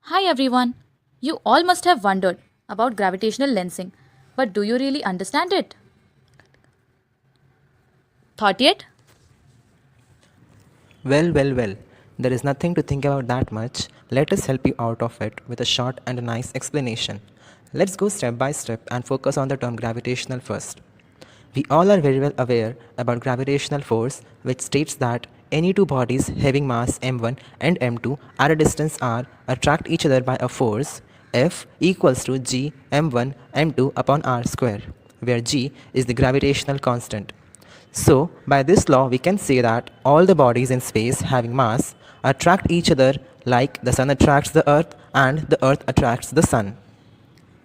Hi everyone! You all must have wondered about gravitational lensing, but do you really understand it? Thought yet? Well. There is nothing to think about that much. Let us help you out of it with a short and a nice explanation. Let's go step by step and focus on the term gravitational first. We all are very well aware about gravitational force, which states that any two bodies having mass m1 and m2 at a distance r attract each other by a force F equals to g m1 m2 upon r square, where g is the gravitational constant. So, by this law, we can say that all the bodies in space having mass attract each other like the sun attracts the earth and the earth attracts the sun.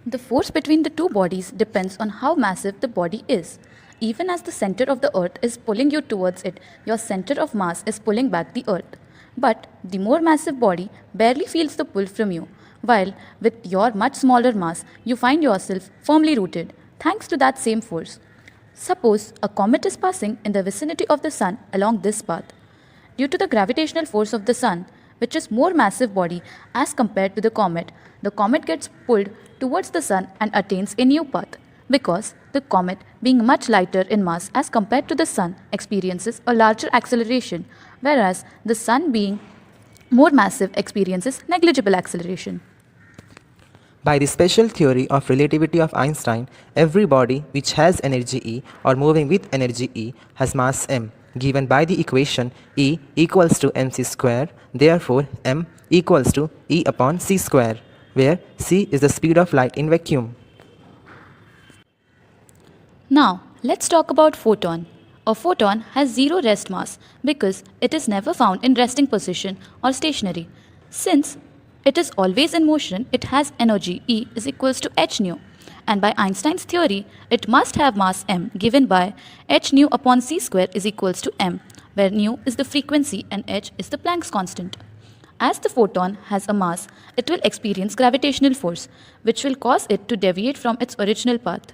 The force between the two bodies depends on how massive the body is. Even as the center of the earth is pulling you towards it, your center of mass is pulling back the earth. But the more massive body barely feels the pull from you, while with your much smaller mass, you find yourself firmly rooted, thanks to that same force. Suppose a comet is passing in the vicinity of the sun along this path. Due to the gravitational force of the sun, which is more massive body as compared to the comet gets pulled towards the sun and attains a new path because the comet, being much lighter in mass as compared to the sun, experiences a larger acceleration, whereas the sun, being more massive, experiences negligible acceleration. By the special theory of relativity of Einstein, every body which has energy E or moving with energy E has mass m, given by the equation E equals to mc square. Therefore, m equals to E upon c square, where c is the speed of light in vacuum. Now, let's talk about photon. A photon has zero rest mass because it is never found in resting position or stationary. Since it is always in motion, it has energy E is equals to h nu. And by Einstein's theory, it must have mass m given by h nu upon c square is equals to m, where nu is the frequency and h is the Planck's constant. As the photon has a mass, it will experience gravitational force, which will cause it to deviate from its original path.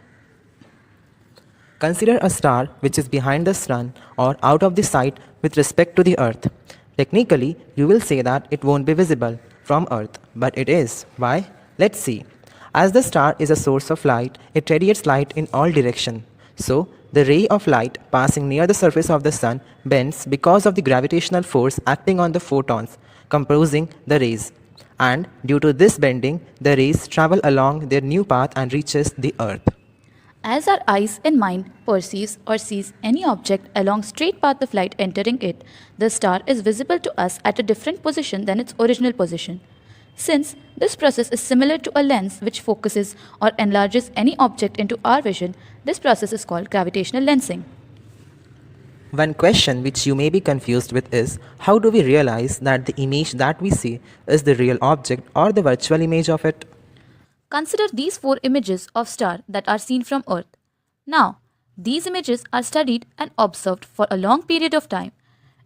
Consider a star which is behind the sun or out of the sight with respect to the earth. Technically, you will say that it won't be visible from earth, but it is. Why? Let's see. As the star is a source of light, it radiates light in all directions. So, the ray of light passing near the surface of the sun bends because of the gravitational force acting on the photons composing the rays. And due to this bending, the rays travel along their new path and reaches the earth. As our eyes and mind perceives or sees any object along straight path of light entering it, the star is visible to us at a different position than its original position. Since this process is similar to a lens which focuses or enlarges any object into our vision, this process is called gravitational lensing. One question which you may be confused with is, how do we realize that the image that we see is the real object or the virtual image of it? Consider these four images of star that are seen from Earth. Now, these images are studied and observed for a long period of time.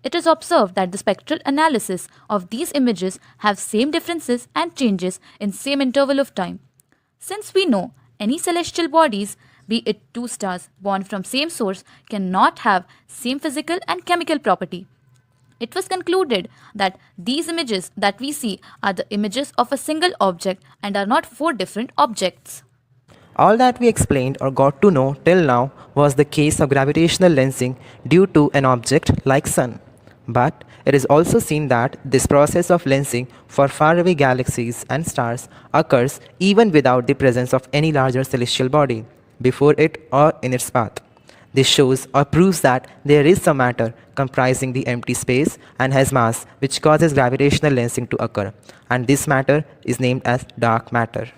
It is observed that the spectral analysis of these images have same differences and changes in same interval of time. Since we know any celestial bodies, be it two stars born from same source, cannot have same physical and chemical property. It was concluded that these images that we see are the images of a single object and are not four different objects. All that we explained or got to know till now was the case of gravitational lensing due to an object like Sun. But it is also seen that this process of lensing for faraway galaxies and stars occurs even without the presence of any larger celestial body before it or in its path. This shows or proves that there is some matter comprising the empty space and has mass which causes gravitational lensing to occur, and this matter is named as dark matter.